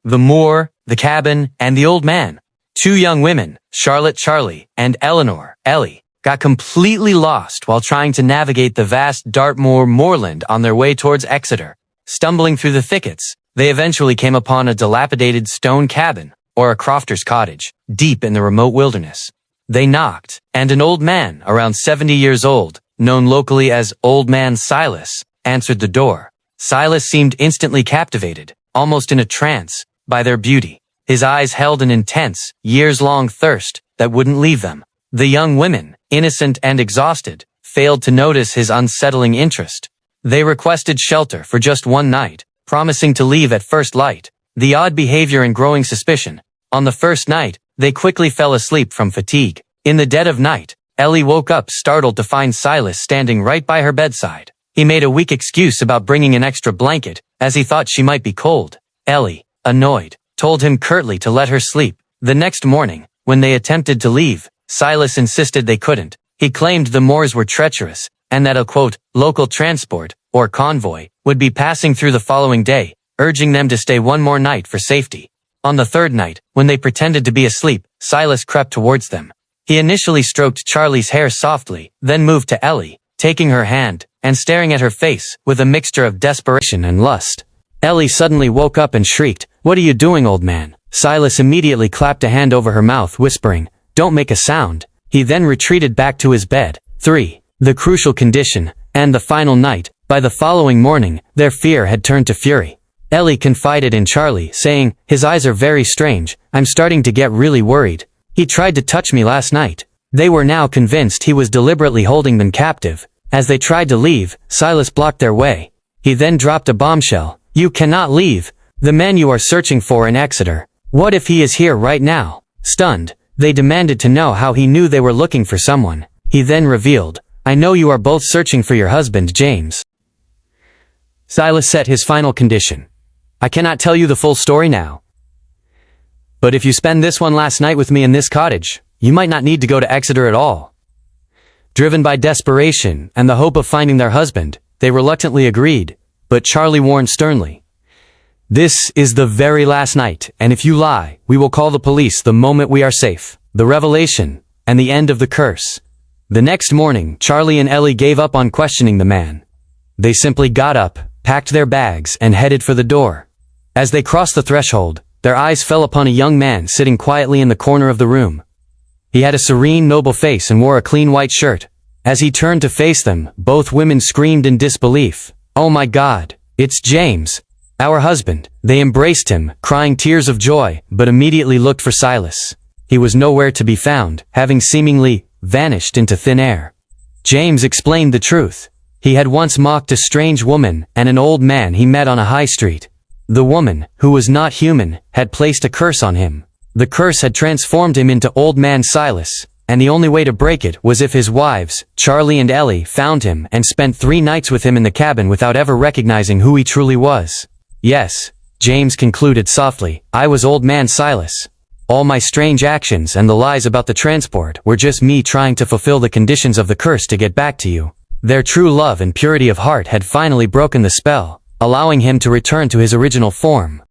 The moor, the cabin, and the old man. Two young women, Charlotte Charlie and Eleanor Ellie, got completely lost while trying to navigate the vast Dartmoor moorland on their way towards Exeter. Stumbling through the thickets, they eventually came upon a dilapidated stone cabin, or a crofter's cottage, deep in the remote wilderness. They knocked, and an old man, around 70 years old, known locally as Old Man Silas, answered the door. Silas seemed instantly captivated, almost in a trance, by their beauty. His eyes held an intense, years-long thirst that wouldn't leave them. The young women, innocent and exhausted, failed to notice his unsettling interest. They requested shelter for just one night, promising to leave at first light. The odd behavior and growing suspicion. On the first night, they quickly fell asleep from fatigue. In the dead of night, Ellie woke up startled to find Silas standing right by her bedside. He made a weak excuse about bringing an extra blanket, as he thought she might be cold. Ellie, annoyed, told him curtly to let her sleep. The next morning, when they attempted to leave, Silas insisted they couldn't. He claimed the moors were treacherous, and that a, quote, local transport, or convoy, would be passing through the following day, urging them to stay one more night for safety. On the third night, when they pretended to be asleep, Silas crept towards them. He initially stroked Charlie's hair softly, then moved to Ellie, taking her hand, and staring at her face, with a mixture of desperation and lust. Ellie suddenly woke up and shrieked, "What are you doing, old man?" Silas immediately clapped a hand over her mouth, whispering, "Don't make a sound." He then retreated back to his bed. 3. The crucial condition, and the final night. By the following morning, their fear had turned to fury. Ellie confided in Charlie, saying, "His eyes are very strange. I'm starting to get really worried. He tried to touch me last night." They were now convinced he was deliberately holding them captive. As they tried to leave, Silas blocked their way. He then dropped a bombshell. "You cannot leave. The man you are searching for in Exeter. What if he is here right now?" Stunned, they demanded to know how he knew they were looking for someone. He then revealed, "I know you are both searching for your husband, James." Silas set his final condition. "I cannot tell you the full story now. But if you spend this one last night with me in this cottage, you might not need to go to Exeter at all." Driven by desperation and the hope of finding their husband, they reluctantly agreed, but Charlie warned sternly, "This is the very last night, and if you lie, we will call the police the moment we are safe." The revelation, and the end of the curse. The next morning, Charlie and Ellie gave up on questioning the man. They simply got up, packed their bags, and headed for the door. As they crossed the threshold, their eyes fell upon a young man sitting quietly in the corner of the room. He had a serene, noble face and wore a clean white shirt. As he turned to face them, both women screamed in disbelief. "Oh my God, it's James, our husband." They embraced him, crying tears of joy, but immediately looked for Silas. He was nowhere to be found, having seemingly vanished into thin air. James explained the truth. He had once mocked a strange woman and an old man he met on a high street. The woman, who was not human, had placed a curse on him. The curse had transformed him into Old Man Silas, and the only way to break it was if his wives, Charlie and Ellie, found him and spent 3 nights with him in the cabin without ever recognizing who he truly was. "Yes," James concluded softly, "I was Old Man Silas. All my strange actions and the lies about the transport were just me trying to fulfill the conditions of the curse to get back to you." Their true love and purity of heart had finally broken the spell, allowing him to return to his original form.